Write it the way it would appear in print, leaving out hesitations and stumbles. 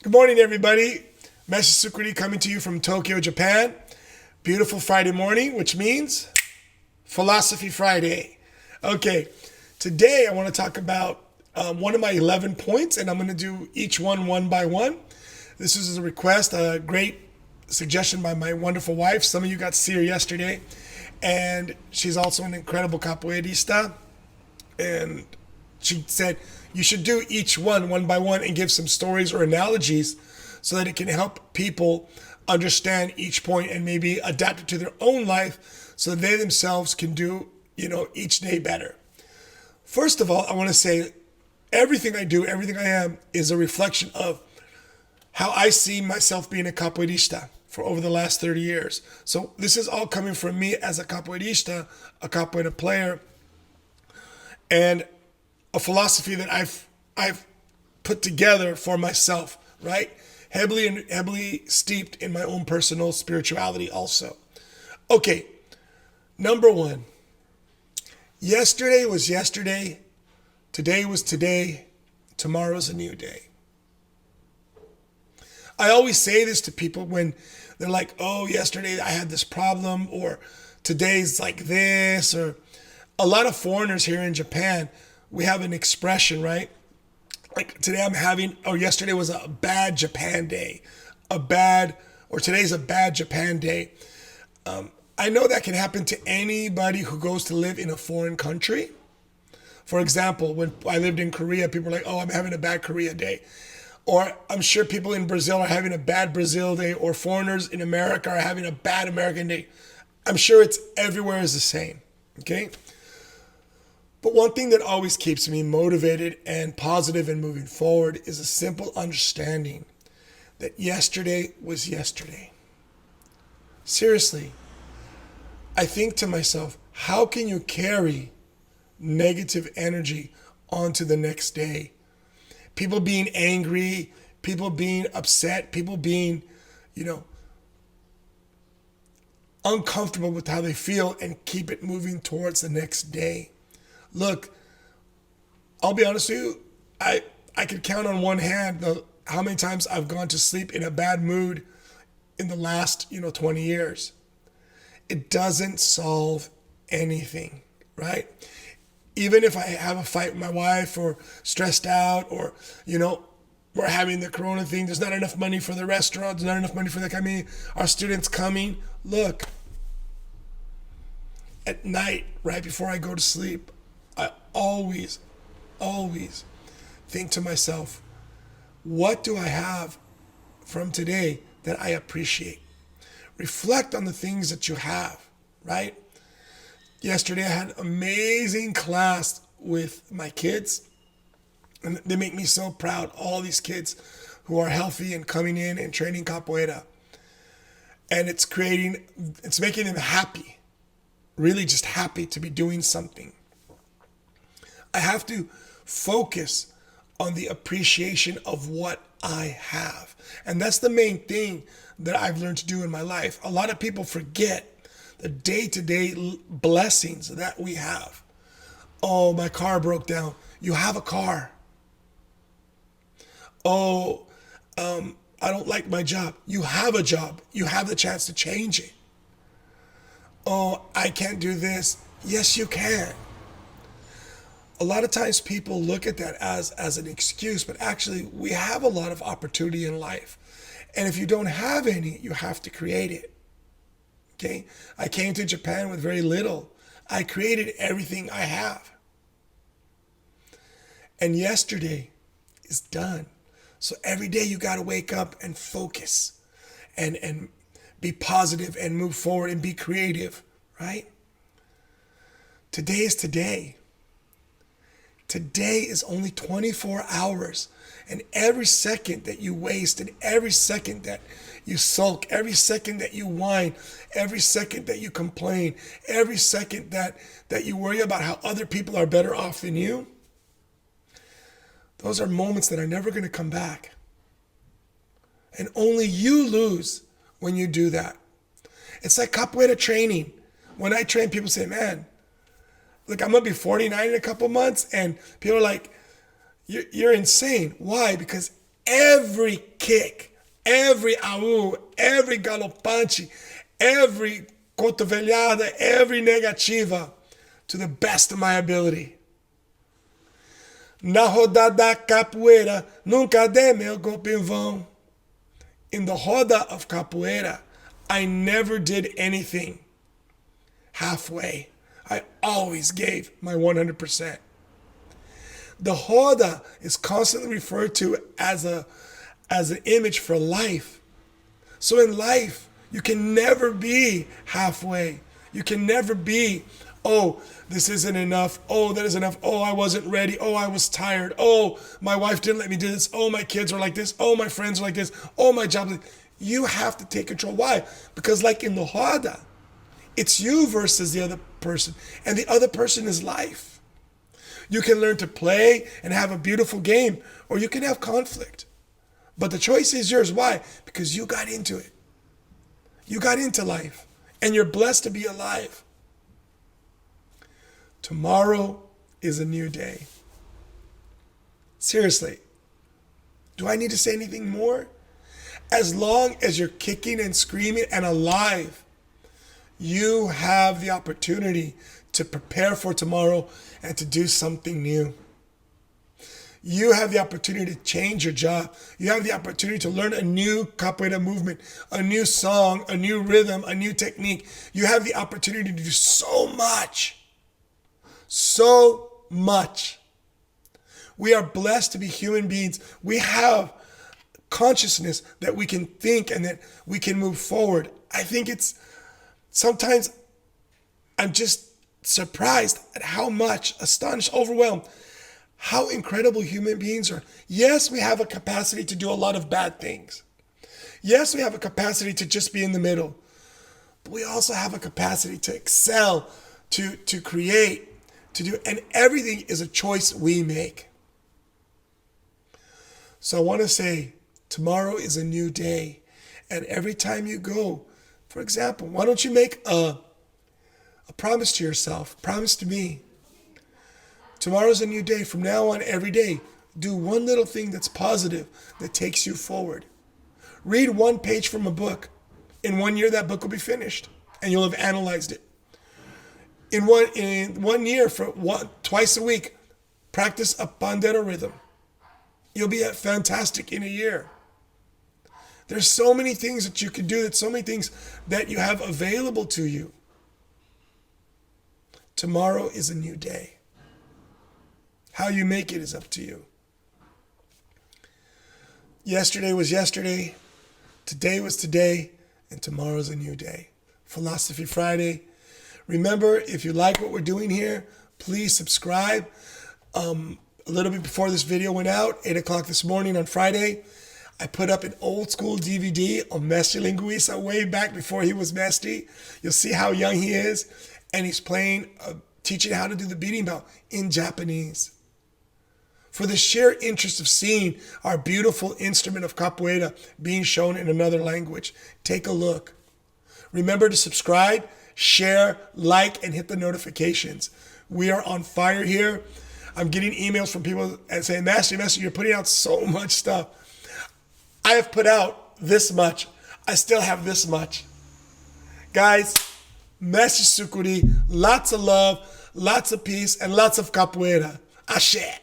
Good morning, everybody. Mestre Sucuri coming to you from Tokyo, Japan. Beautiful Friday morning, which means Philosophy Friday. Okay, today I want to talk about one of my 11 points, and I'm going to do each one by one. This is a request, a great suggestion by my wonderful wife. Some of you got to see her yesterday, and she's also an incredible capoeirista. And she said you should do each one by one and give some stories or analogies so that it can help people understand each point and maybe adapt it to their own life so they themselves can do, each day better. First of all, I want to say everything I do, everything I am is a reflection of how I see myself being a capoeirista for over the last 30 years. So this is all coming from me as a capoeirista, a capoeira player, and a philosophy that I've put together for myself, right? Heavily steeped in my own personal spirituality also. Okay, number one. Yesterday was yesterday. Today was today. Tomorrow's a new day. I always say this to people when they're like, oh, yesterday I had this problem, or today's like this, or a lot of foreigners here in Japan, we have an expression, right? Like today yesterday was a bad Japan day, today's a bad Japan day. I know that can happen to anybody who goes to live in a foreign country. For example, when I lived in Korea, people were like, oh, I'm having a bad Korea day. Or I'm sure people in Brazil are having a bad Brazil day, or foreigners in America are having a bad American day. I'm sure it's everywhere is the same, okay? But one thing that always keeps me motivated and positive and moving forward is a simple understanding that yesterday was yesterday. Seriously, I think to myself, how can you carry negative energy onto the next day? People being angry, people being upset, people being, uncomfortable with how they feel, and keep it moving towards the next day. Look, I'll be honest with you, I could count on one hand how many times I've gone to sleep in a bad mood in the last, 20 years. It doesn't solve anything, right? Even if I have a fight with my wife, or stressed out, or, we're having the corona thing, there's not enough money for the restaurant, there's not enough money for our students coming. Look, at night, right before I go to sleep, I always think to myself, what do I have from today that I appreciate? Reflect on the things that you have, right? Yesterday I had an amazing class with my kids, and they make me so proud. All these kids who are healthy and coming in and training capoeira. And it's making them happy, really just happy to be doing something. I have to focus on the appreciation of what I have. And that's the main thing that I've learned to do in my life. A lot of people forget the day-to-day blessings that we have. Oh, my car broke down. You have a car. Oh, I don't like my job. You have a job. You have the chance to change it. Oh, I can't do this. Yes, you can. A lot of times people look at that as an excuse, but actually we have a lot of opportunity in life. And if you don't have any, you have to create it. Okay? I came to Japan with very little. I created everything I have. And yesterday is done. So every day you got to wake up and focus and be positive and move forward and be creative, right? Today is today. Today is only 24 hours. And every second that you waste, and every second that you sulk, every second that you whine, every second that you complain, every second that you worry about how other people are better off than you, those are moments that are never going to come back. And only you lose when you do that. It's like capoeira training. When I train, people say, man, look, I'm going to be 49 in a couple months. And people are like, you're insane. Why? Because every kick, every au, every galopante, every cotovelhada, every negativa to the best of my ability. Na rodada capoeira, nunca dei meu golpe em vão. In the roda of capoeira, I never did anything halfway. I always gave my 100%. The roda is constantly referred to as an image for life. So in life, you can never be halfway. You can never be, oh, this isn't enough. Oh, that is enough. Oh, I wasn't ready. Oh, I was tired. Oh, my wife didn't let me do this. Oh, my kids are like this. Oh, my friends are like this. Oh, my job. You have to take control. Why? Because like in the roda, it's you versus the other person. And the other person is life. You can learn to play and have a beautiful game, or you can have conflict. But the choice is yours. Why? Because you got into it. You got into life. And you're blessed to be alive. Tomorrow is a new day. Seriously, do I need to say anything more? As long as you're kicking and screaming and alive, you have the opportunity to prepare for tomorrow and to do something new. You have the opportunity to change your job. You have the opportunity to learn a new capoeira movement, a new song, a new rhythm, a new technique. You have the opportunity to do so much. So much. We are blessed to be human beings. We have consciousness that we can think and that we can move forward. I think it's sometimes I'm just surprised at how much, astonished, overwhelmed, how incredible human beings are. Yes, we have a capacity to do a lot of bad things. Yes, we have a capacity to just be in the middle. But we also have a capacity to excel, to create, to do, and everything is a choice we make. So I want to say, tomorrow is a new day. And every time you go, for example, why don't you make a promise to yourself, promise to me. Tomorrow's a new day. From now on, every day, do one little thing that's positive, that takes you forward. Read one page from a book. In 1 year, that book will be finished, and you'll have analyzed it. In one year, twice a week, practice a pandero rhythm. You'll be fantastic in a year. There's so many things that you can do. There's so many things that you have available to you. Tomorrow is a new day. How you make it is up to you. Yesterday was yesterday. Today was today. And tomorrow's a new day. Philosophy Friday. Remember, if you like what we're doing here, please subscribe. A little bit before this video went out, 8 o'clock this morning on Friday, I put up an old school DVD on Mestre Linguica way back before he was Mestre. You'll see how young he is. And he's playing, teaching how to do the beating bell in Japanese. For the sheer interest of seeing our beautiful instrument of capoeira being shown in another language, take a look. Remember to subscribe, share, like, and hit the notifications. We are on fire here. I'm getting emails from people saying, Master, you're putting out so much stuff. I have put out this much. I still have this much. Guys, Mestre Sucuri, lots of love, lots of peace, and lots of capoeira. Axé.